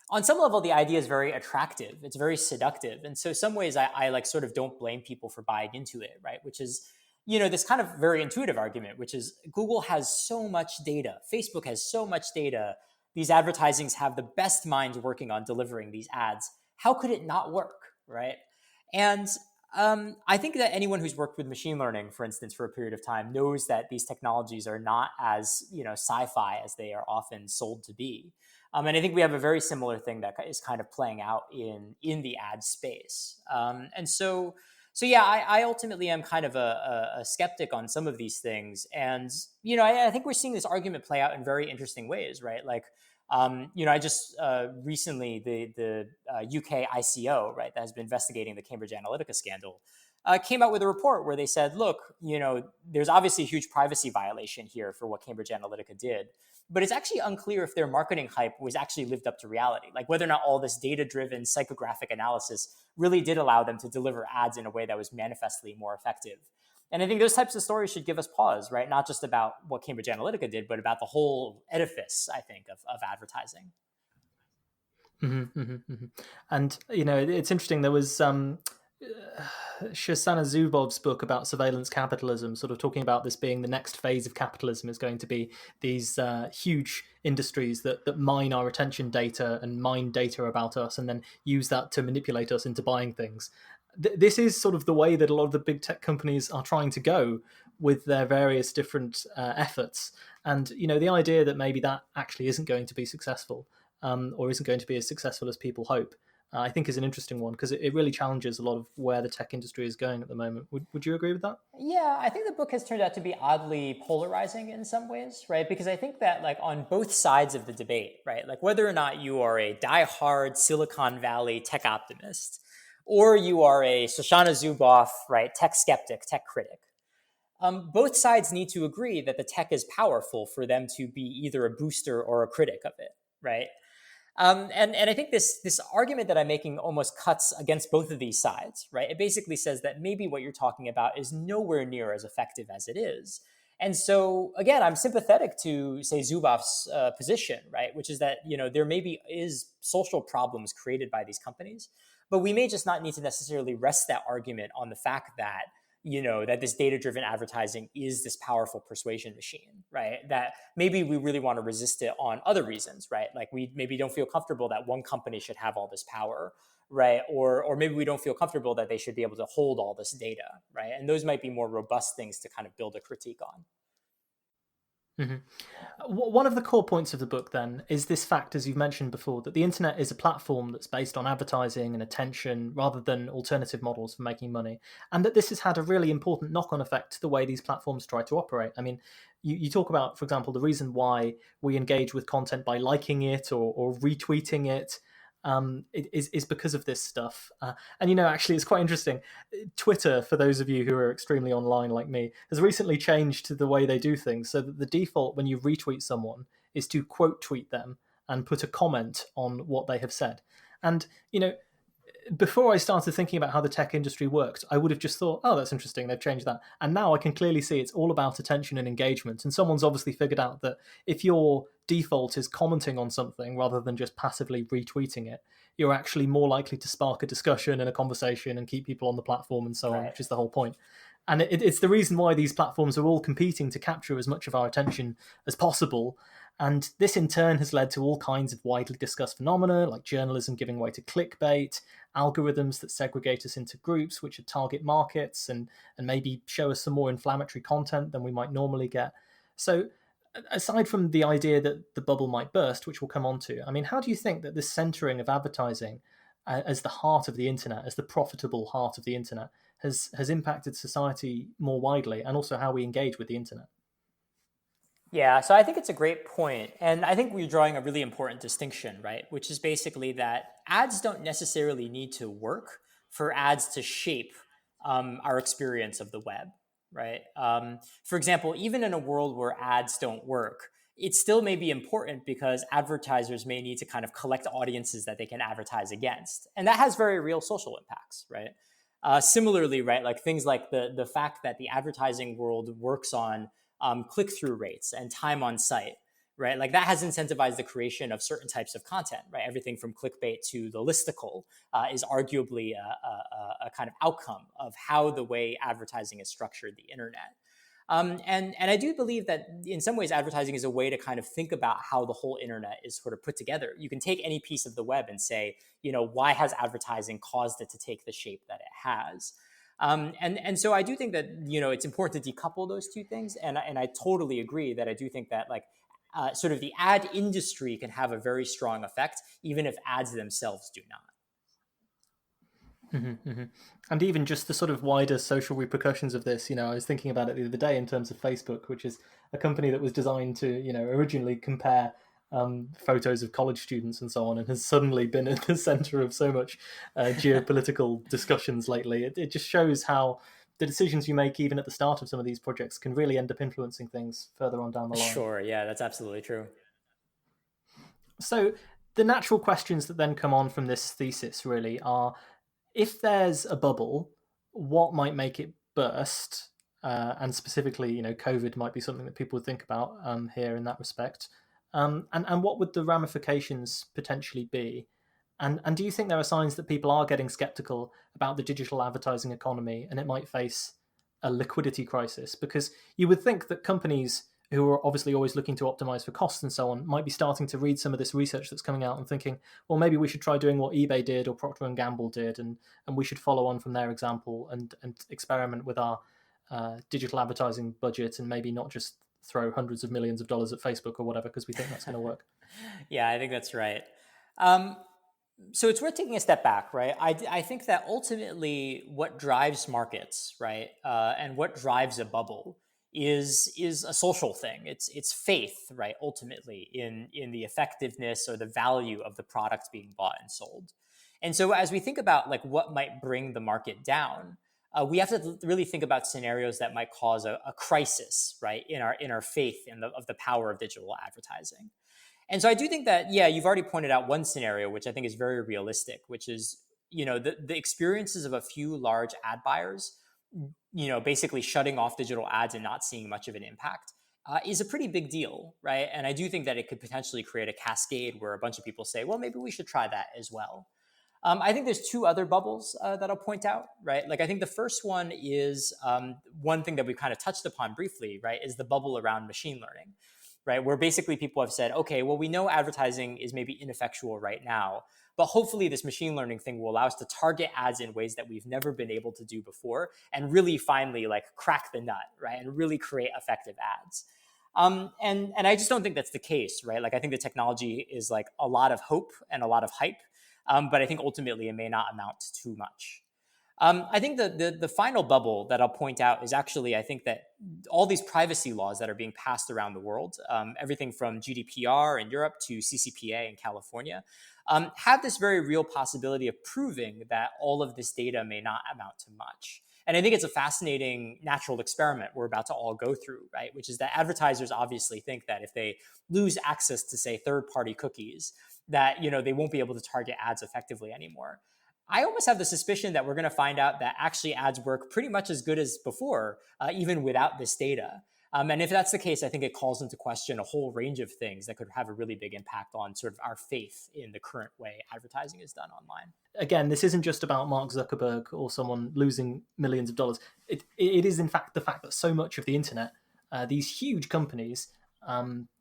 Speaker 2: on some level, the idea is very attractive. It's very seductive. And so some ways I like sort of don't blame people for buying into it, right? Which is, this kind of very intuitive argument, which is Google has so much data. Facebook has so much data. These advertisings have the best minds working on delivering these ads. How could it not work, right? And I think that anyone who's worked with machine learning, for instance, for a period of time knows that these technologies are not as sci-fi as they are often sold to be. And I think we have a very similar thing that is kind of playing out in the ad space. And so yeah, I ultimately am kind of a skeptic on some of these things. And I think we're seeing this argument play out in very interesting ways, right? Like, I just recently the UK ICO, right, that has been investigating the Cambridge Analytica scandal, came out with a report where they said, look, there's obviously a huge privacy violation here for what Cambridge Analytica did, but it's actually unclear if their marketing hype was actually lived up to reality, like whether or not all this data-driven psychographic analysis really did allow them to deliver ads in a way that was manifestly more effective. And I think those types of stories should give us pause, right? Not just about what Cambridge Analytica did, but about the whole edifice, I think, of advertising.
Speaker 1: Mm-hmm, mm-hmm, mm-hmm. And, it's interesting. There was Shoshana Zuboff's book about surveillance capitalism, sort of talking about this being the next phase of capitalism is going to be these huge industries that mine our attention data and mine data about us and then use that to manipulate us into buying things. This is sort of the way that a lot of the big tech companies are trying to go with their various different efforts. And, the idea that maybe that actually isn't going to be successful or isn't going to be as successful as people hope, I think is an interesting one because it really challenges a lot of where the tech industry is going at the moment. Would you agree with that?
Speaker 2: Yeah, I think the book has turned out to be oddly polarizing in some ways, right? Because I think that, like, on both sides of the debate, right, like whether or not you are a diehard Silicon Valley tech optimist, or you are a Shoshana Zuboff, right, tech skeptic, tech critic, both sides need to agree that the tech is powerful for them to be either a booster or a critic of it, right? And I think this argument that I'm making almost cuts against both of these sides, right? It basically says that maybe what you're talking about is nowhere near as effective as it is. And so, again, I'm sympathetic to, say, Zuboff's position, right? Which is that, there maybe is social problems created by these companies, but we may just not need to necessarily rest that argument on the fact that, that this data-driven advertising is this powerful persuasion machine, right? That maybe we really want to resist it on other reasons, right? Like we maybe don't feel comfortable that one company should have all this power, right? Or maybe we don't feel comfortable that they should be able to hold all this data, right? And those might be more robust things to kind of build a critique on.
Speaker 1: Mm-hmm. One of the core points of the book, then, is this fact, as you've mentioned before, that the internet is a platform that's based on advertising and attention rather than alternative models for making money, and that this has had a really important knock-on effect to the way these platforms try to operate. I mean, you talk about, for example, the reason why we engage with content by liking it or retweeting it. Is because of this stuff. And, actually, it's quite interesting. Twitter, for those of you who are extremely online like me, has recently changed to the way they do things so that the default when you retweet someone is to quote tweet them and put a comment on what they have said. And, before I started thinking about how the tech industry worked, I would have just thought, oh, that's interesting, they've changed that. And now I can clearly see it's all about attention and engagement. And someone's obviously figured out that if your default is commenting on something rather than just passively retweeting it, you're actually more likely to spark a discussion and a conversation and keep people on the platform and so on, which is the whole point. And it's the reason why these platforms are all competing to capture as much of our attention as possible. And this in turn has led to all kinds of widely discussed phenomena like journalism giving way to clickbait, algorithms that segregate us into groups which are target markets and maybe show us some more inflammatory content than we might normally get. So aside from the idea that the bubble might burst, which we'll come on to, I mean, how do you think that this centering of advertising as the heart of the internet, as the profitable heart of the internet, has impacted society more widely and also how we engage with the internet?
Speaker 2: Yeah, so I think it's a great point. And I think we're drawing a really important distinction, right? Which is basically that ads don't necessarily need to work for ads to shape our experience of the web, right? For example, even in a world where ads don't work, it still may be important because advertisers may need to kind of collect audiences that they can advertise against. And that has very real social impacts, right? Similarly, right, like things like the fact that the advertising world works on click-through rates and time on site, right? Like that has incentivized the creation of certain types of content, right? Everything from clickbait to the listicle is arguably a kind of outcome of how the way advertising is structured the internet. And I do believe that in some ways advertising is a way to kind of think about how the whole internet is sort of put together. You can take any piece of the web and say, why has advertising caused it to take the shape that it has? And so I do think that it's important to decouple those two things, and I totally agree that I do think that sort of the ad industry can have a very strong effect, even if ads themselves do not.
Speaker 1: Mm-hmm, mm-hmm. And even just the sort of wider social repercussions of this, I was thinking about it the other day in terms of Facebook, which is a company that was designed to, originally compare photos of college students and so on, and has suddenly been at the center of so much geopolitical discussions lately. It just shows how the decisions you make, even at the start of some of these projects, can really end up influencing things further on down the line.
Speaker 2: Sure, yeah, that's absolutely true.
Speaker 1: So the natural questions that then come on from this thesis really are, if there's a bubble, what might make it burst? And specifically, COVID might be something that people would think about here in that respect. And what would the ramifications potentially be? And do you think there are signs that people are getting skeptical about the digital advertising economy and it might face a liquidity crisis? Because you would think that companies who are obviously always looking to optimize for costs and so on might be starting to read some of this research that's coming out and thinking, well, maybe we should try doing what eBay did or Procter and Gamble did, and we should follow on from their example and experiment with our digital advertising budget, and maybe not just throw hundreds of millions of dollars at Facebook or whatever because we think that's going to work.
Speaker 2: Yeah, I think that's right. So it's worth taking a step back, right? I think that ultimately what drives markets, right, and what drives a bubble is a social thing. It's faith, right, ultimately in the effectiveness or the value of the product being bought and sold. And so as we think about like what might bring the market down, we have to really think about scenarios that might cause a crisis, right, in our faith of the power of digital advertising. And so I do think that, yeah, you've already pointed out one scenario, which I think is very realistic, which is, the experiences of a few large ad buyers, basically shutting off digital ads and not seeing much of an impact is a pretty big deal, right? And I do think that it could potentially create a cascade where a bunch of people say, well, maybe we should try that as well. I think there's two other bubbles that I'll point out, right? Like I think the first one is one thing that we've kind of touched upon briefly, right, is the bubble around machine learning, right? Where basically people have said, okay, well, we know advertising is maybe ineffectual right now, but hopefully this machine learning thing will allow us to target ads in ways that we've never been able to do before and really finally like crack the nut, right? And really create effective ads. And I just don't think that's the case, right? Like I think the technology is like a lot of hope and a lot of hype, but I think ultimately it may not amount to too much. I think the final bubble that I'll point out is actually, I think that all these privacy laws that are being passed around the world, everything from GDPR in Europe to CCPA in California, have this very real possibility of proving that all of this data may not amount to much. And I think it's a fascinating natural experiment we're about to all go through, right? Which is that advertisers obviously think that if they lose access to, say, third-party cookies, that they won't be able to target ads effectively anymore. I almost have the suspicion that we're going to find out that actually ads work pretty much as good as before, even without this data. And if that's the case, I think it calls into question a whole range of things that could have a really big impact on sort of our faith in the current way advertising is done online.
Speaker 1: Again, this isn't just about Mark Zuckerberg or someone losing millions of dollars. It is, in fact, the fact that so much of the internet, these huge companies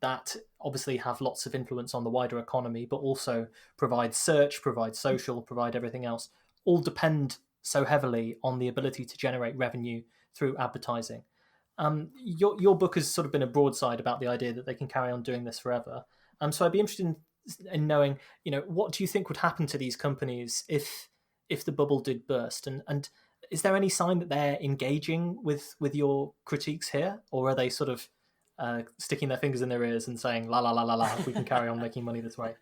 Speaker 1: that obviously have lots of influence on the wider economy, but also provide search, provide social, provide everything else, all depend so heavily on the ability to generate revenue through advertising. Your book has sort of been a broadside about the idea that they can carry on doing this forever. So I'd be interested in knowing, what do you think would happen to these companies if the bubble did burst? And is there any sign that they're engaging with your critiques here, or are they sort of sticking their fingers in their ears and saying, la, la, la, la, la, we can carry on making money this way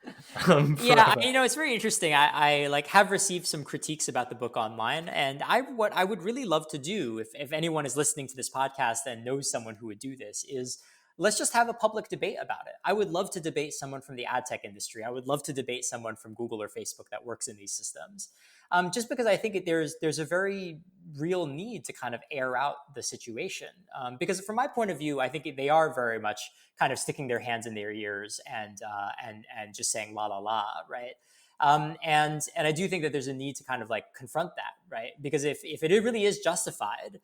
Speaker 2: Yeah,
Speaker 1: forever.
Speaker 2: it's very interesting. I like have received some critiques about the book online, and what I would really love to do, if anyone is listening to this podcast and knows someone who would do this, is let's just have a public debate about it. I would love to debate someone from the ad tech industry. I would love to debate someone from Google or Facebook that works in these systems. Just because I think there's a very real need to kind of air out the situation. Because from my point of view, I think they are very much kind of sticking their hands in their ears and just saying la la la, right? And I do think that there's a need to kind of like confront that, right? Because if it really is justified,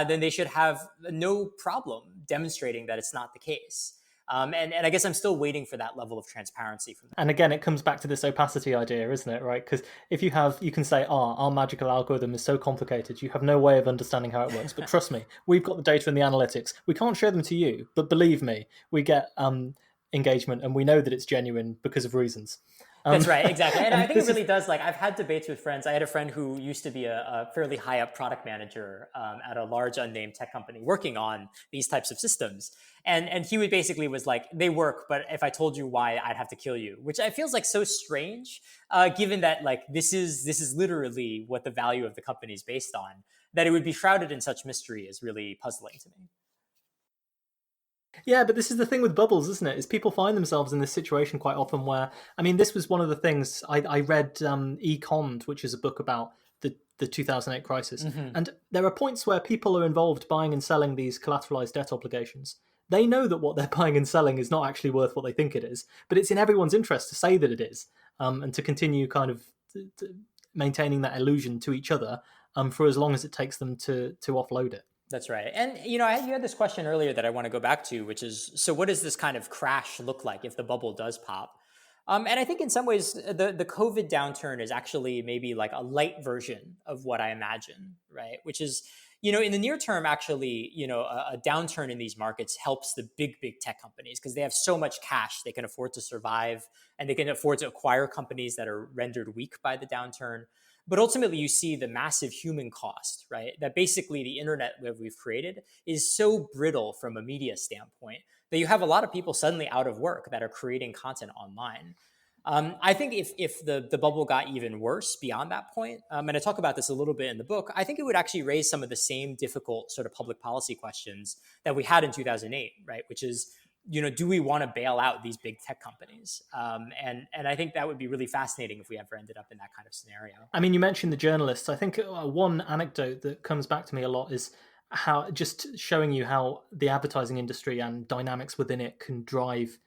Speaker 2: then they should have no problem demonstrating that it's not the case. And I guess I'm still waiting for that level of transparency from them.
Speaker 1: And again, it comes back to this opacity idea, isn't it? Right? Because if you can say, our magical algorithm is so complicated, you have no way of understanding how it works. But trust me, we've got the data and the analytics. We can't show them to you, but believe me, we get engagement, and we know that it's genuine because of reasons.
Speaker 2: That's right, exactly. And I think it really does. Like, I've had debates with friends. I had a friend who used to be a fairly high up product manager at a large unnamed tech company working on these types of systems. And he would basically was like, they work, but if I told you why, I'd have to kill you, which I feels like so strange, given that like this is literally what the value of the company is based on, that it would be shrouded in such mystery is really puzzling to me.
Speaker 1: Yeah, but this is the thing with bubbles, isn't it? Is people find themselves in this situation quite often where, I mean, this was one of the things I read Econned, which is a book about the 2008 crisis.
Speaker 2: Mm-hmm.
Speaker 1: And there are points where people are involved buying and selling these collateralized debt obligations. They know that what they're buying and selling is not actually worth what they think it is, but it's in everyone's interest to say that it is, and to continue kind of maintaining that illusion to each other for as long as it takes them to offload it.
Speaker 2: That's right. And, you had this question earlier that I want to go back to, which is, so what does this kind of crash look like if the bubble does pop? And I think in some ways, the COVID downturn is actually maybe like a light version of what I imagine, right? Which is, in the near term, actually, a downturn in these markets helps the big tech companies because they have so much cash they can afford to survive, and they can afford to acquire companies that are rendered weak by the downturn. But ultimately, you see the massive human cost, right? That basically the internet that we've created is so brittle from a media standpoint that you have a lot of people suddenly out of work that are creating content online. I think if the bubble got even worse beyond that point, and I talk about this a little bit in the book, I think it would actually raise some of the same difficult sort of public policy questions that we had in 2008, right? Which is, do we want to bail out these big tech companies? And I think that would be really fascinating if we ever ended up in that kind of scenario.
Speaker 1: I mean, you mentioned the journalists. I think one anecdote that comes back to me a lot is how, just showing you how the advertising industry and dynamics within it can drive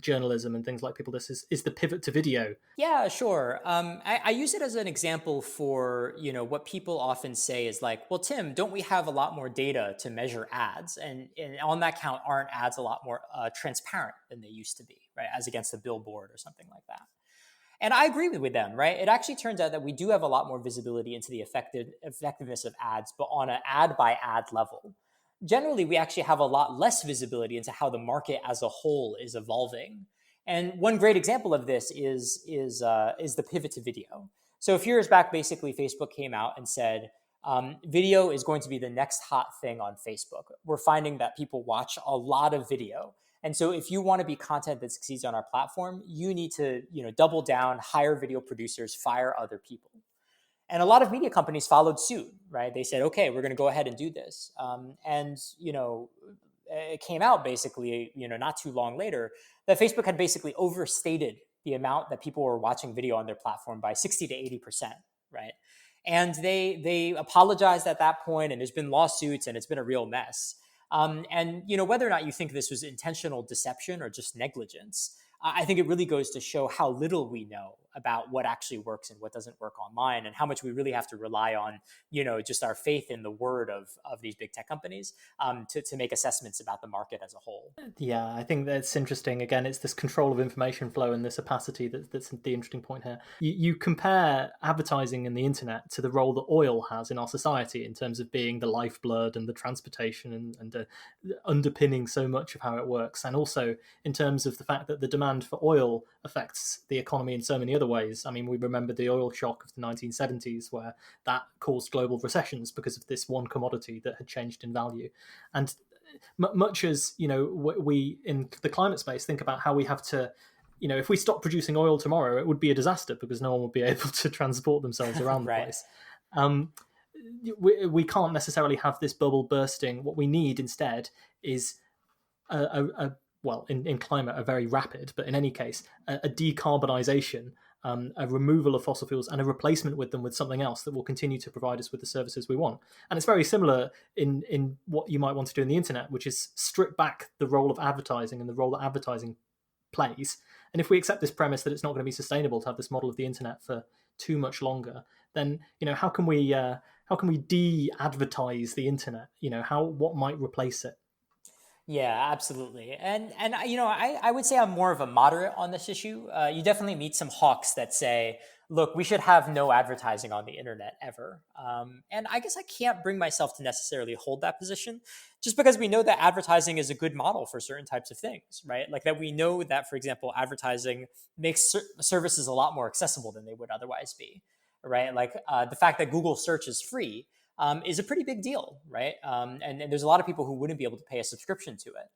Speaker 1: journalism and things like people. This is the pivot to video.
Speaker 2: Yeah, sure. I use it as an example for, what people often say is like, well, Tim, don't we have a lot more data to measure ads? And on that count, aren't ads a lot more transparent than they used to be, right? As against a billboard or something like that. And I agree with them, right? It actually turns out that we do have a lot more visibility into the effectiveness of ads, but on an ad by ad level. Generally, we actually have a lot less visibility into how the market as a whole is evolving. And one great example of this is the pivot to video. So a few years back, basically, Facebook came out and said, video is going to be the next hot thing on Facebook. We're finding that people watch a lot of video. And so if you want to be content that succeeds on our platform, you need to double down, hire video producers, fire other people. And a lot of media companies followed suit, right? They said, okay, we're going to go ahead and do this. And it came out basically, not too long later, that Facebook had basically overstated the amount that people were watching video on their platform by 60 to 80%, right? And they apologized at that point, and there's been lawsuits, and it's been a real mess. And whether or not you think this was intentional deception or just negligence, I think it really goes to show how little we know about what actually works and what doesn't work online, and how much we really have to rely on, just our faith in the word of these big tech companies to make assessments about the market as a whole.
Speaker 1: Yeah, I think that's interesting. Again, it's this control of information flow and this opacity that's the interesting point here. You compare advertising and the internet to the role that oil has in our society in terms of being the lifeblood and the transportation and underpinning so much of how it works, and also in terms of the fact that the demand for oil affects the economy in so many other ways. I mean, we remember the oil shock of the 1970s, where that caused global recessions because of this one commodity that had changed in value. And much as, we in the climate space think about how we have to, if we stop producing oil tomorrow, it would be a disaster because no one would be able to transport themselves around the
Speaker 2: Right.
Speaker 1: place. We can't necessarily have this bubble bursting. What we need instead is in climate, a very rapid, but in any case, a decarbonisation, a removal of fossil fuels, and a replacement with them with something else that will continue to provide us with the services we want. And it's very similar in what you might want to do in the internet, which is strip back the role of advertising and the role that advertising plays. And if we accept this premise that it's not going to be sustainable to have this model of the internet for too much longer, then how can we de-advertise the internet? What might replace it?
Speaker 2: Yeah, absolutely. And I would say I'm more of a moderate on this issue. You definitely meet some hawks that say, look, we should have no advertising on the internet ever. And I guess I can't bring myself to necessarily hold that position just because we know that advertising is a good model for certain types of things, right? Like that we know that, for example, advertising makes services a lot more accessible than they would otherwise be, right? Like the fact that Google search is free is a pretty big deal, right? And there's a lot of people who wouldn't be able to pay a subscription to it.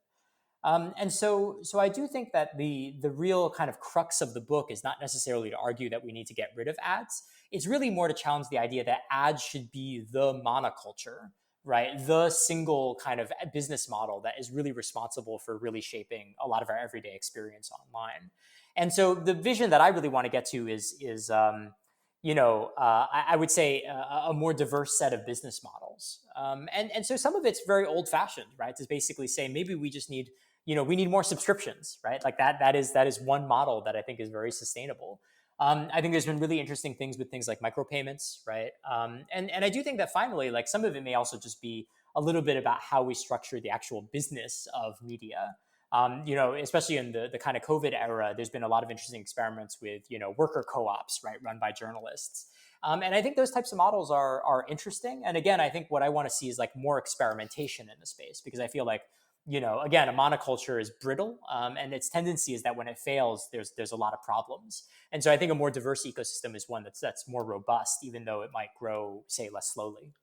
Speaker 2: And so I do think that the real kind of crux of the book is not necessarily to argue that we need to get rid of ads. It's really more to challenge the idea that ads should be the monoculture, right? The single kind of business model that is really responsible for really shaping a lot of our everyday experience online. And so the vision that I really want to get to is I would say a more diverse set of business models. And so some of it's very old fashioned, right? To basically say maybe we just need, we need more subscriptions, right? Like that is one model that I think is very sustainable. I think there's been really interesting things with things like micropayments, right? And I do think that finally, like some of it may also just be a little bit about how we structure the actual business of media. Especially in the kind of COVID era, there's been a lot of interesting experiments with, worker co-ops, right, run by journalists. And I think those types of models are interesting. And again, I think what I want to see is like more experimentation in the space, because I feel like, again, a monoculture is brittle, and its tendency is that when it fails, there's a lot of problems. And so I think a more diverse ecosystem is one that's more robust, even though it might grow, say, less slowly.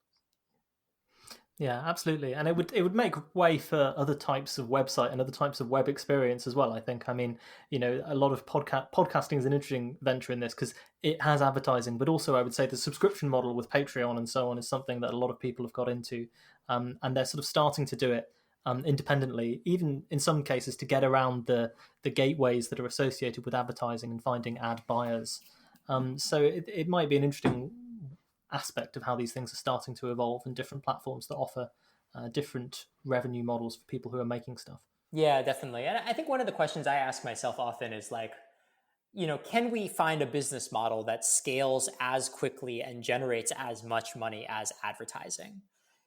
Speaker 1: Yeah, absolutely, and it would make way for other types of website and other types of web experience as well. I think. I mean, a lot of podcasting is an interesting venture in this because it has advertising, but also I would say the subscription model with Patreon and so on is something that a lot of people have got into, and they're sort of starting to do it independently, even in some cases to get around the gateways that are associated with advertising and finding ad buyers. So it might be an interesting aspect of how these things are starting to evolve and different platforms that offer different revenue models for people who are making stuff.
Speaker 2: Yeah, definitely. And I think one of the questions I ask myself often is like, can we find a business model that scales as quickly and generates as much money as advertising?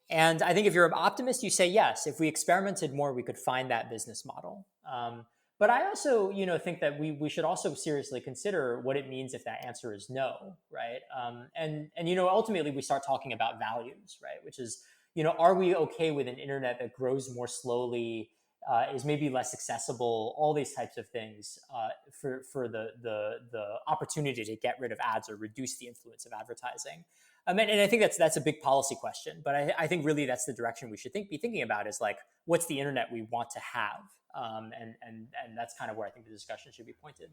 Speaker 2: And I think if you're an optimist, you say yes. If we experimented more, we could find that business model. But I also, think that we should also seriously consider what it means if that answer is no, right? And ultimately we start talking about values, right? Which is, are we okay with an internet that grows more slowly, is maybe less accessible, all these types of things for the opportunity to get rid of ads or reduce the influence of advertising. And I think that's a big policy question, but I think really that's the direction we should be thinking about is like, what's the internet we want to have? And that's kind of where I think the discussion should be pointed.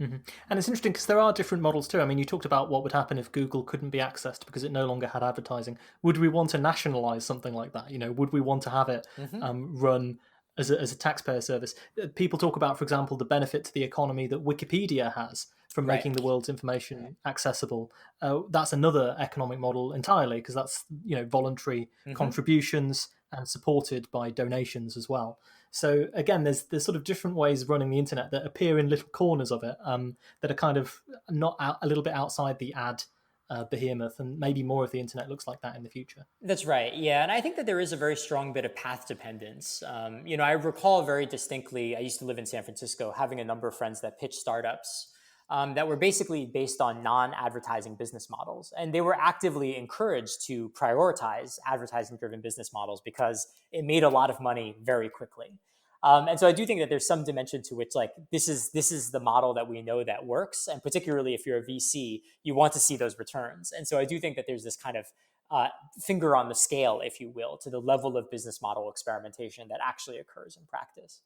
Speaker 1: Mm-hmm. And it's interesting because there are different models too. I mean, you talked about what would happen if Google couldn't be accessed because it no longer had advertising. Would we want to nationalize something like that? Would we want to have it run as a taxpayer service? People talk about, for example, the benefit to the economy that Wikipedia has from making the world's information accessible. That's another economic model entirely because that's voluntary contributions and supported by donations as well. So again, there's sort of different ways of running the internet that appear in little corners of it that are kind of not a little bit outside the ad behemoth, and maybe more of the internet looks like that in the future.
Speaker 2: That's right. Yeah. And I think that there is a very strong bit of path dependence. I recall very distinctly, I used to live in San Francisco, having a number of friends that pitched startups that were basically based on non-advertising business models. And they were actively encouraged to prioritize advertising-driven business models because it made a lot of money very quickly. And so I do think that there's some dimension to which like this is the model that we know that works. And particularly if you're a VC, you want to see those returns. And so I do think that there's this kind of finger on the scale, if you will, to the level of business model experimentation that actually occurs in practice.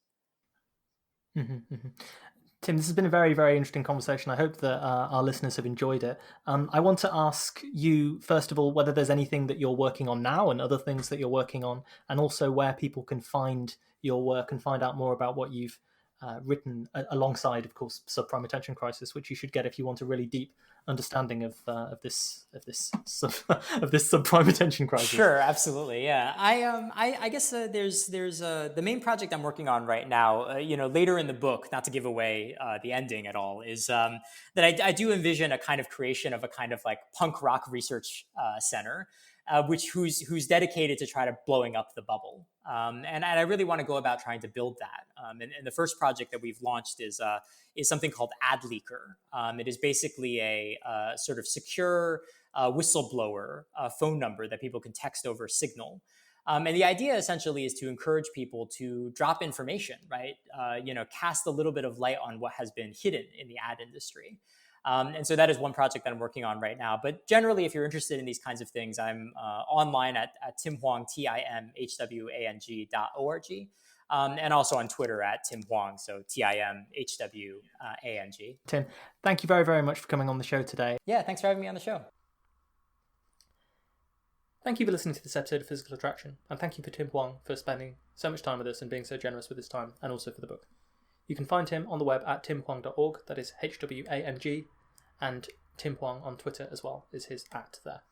Speaker 1: Tim, this has been a very, very interesting conversation. I hope that our listeners have enjoyed it. I want to ask you, first of all, whether there's anything that you're working on now and other things that you're working on, and also where people can find your work and find out more about what you've written alongside, of course, Subprime Attention Crisis, which you should get if you want a really deep understanding of this subprime attention crisis.
Speaker 2: Sure, absolutely, yeah. I guess there's the main project I'm working on right now. Later in the book, not to give away the ending at all, is that I do envision a kind of creation of a kind of like punk rock research center, who's dedicated to try to blowing up the bubble. And I really want to go about trying to build that. And the first project that we've launched is something called AdLeaker. It is basically a sort of secure whistleblower phone number that people can text over Signal. And the idea essentially is to encourage people to drop information, right? Cast a little bit of light on what has been hidden in the ad industry. And so that is one project that I'm working on right now. But generally, if you're interested in these kinds of things, I'm online at timhwang, timhwang.org, and also on Twitter at Tim Hwang, so timhwang.
Speaker 1: Tim, thank you very, very much for coming on the show today.
Speaker 2: Yeah, thanks for having me on the show.
Speaker 1: Thank you for listening to this episode of Physical Attraction, and thank you for Tim Hwang for spending so much time with us and being so generous with his time, and also for the book. You can find him on the web at timhwang.org, that is Hwang, and Tim Hwang on Twitter as well is his @ there.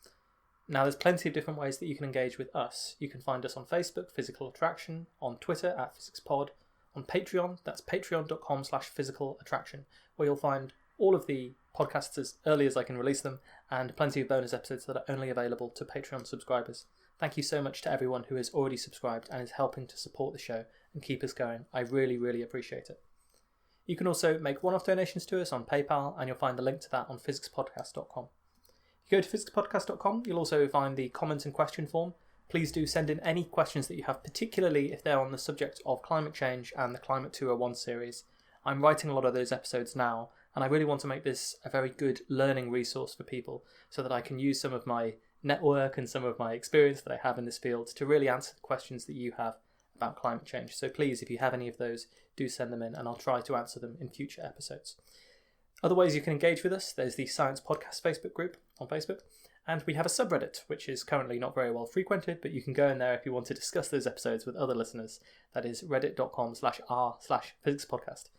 Speaker 1: Now, there's plenty of different ways that you can engage with us. You can find us on Facebook, Physical Attraction, on Twitter at PhysicsPod, on Patreon, that's patreon.com/physicalattraction, where you'll find all of the podcasts as early as I can release them, and plenty of bonus episodes that are only available to Patreon subscribers. Thank you so much to everyone who has already subscribed and is helping to support the show and keep us going. I really, really appreciate it. You can also make one-off donations to us on PayPal, and you'll find the link to that on physicspodcast.com. If you go to physicspodcast.com, you'll also find the comment and question form. Please do send in any questions that you have, particularly if they're on the subject of climate change and the Climate 201 series. I'm writing a lot of those episodes now, and I really want to make this a very good learning resource for people so that I can use some of my network and some of my experience that I have in this field to really answer the questions that you have about climate change. So please, if you have any of those, do send them in and I'll try to answer them in future episodes. Other ways you can engage with us, there's the Science Podcast Facebook group on Facebook, and we have a subreddit, which is currently not very well frequented, but you can go in there if you want to discuss those episodes with other listeners. That is reddit.com/r/physicspodcast.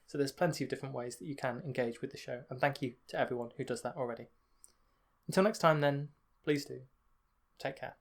Speaker 1: So there's plenty of different ways that you can engage with the show, and thank you to everyone who does that already. Until next time then, please do take care.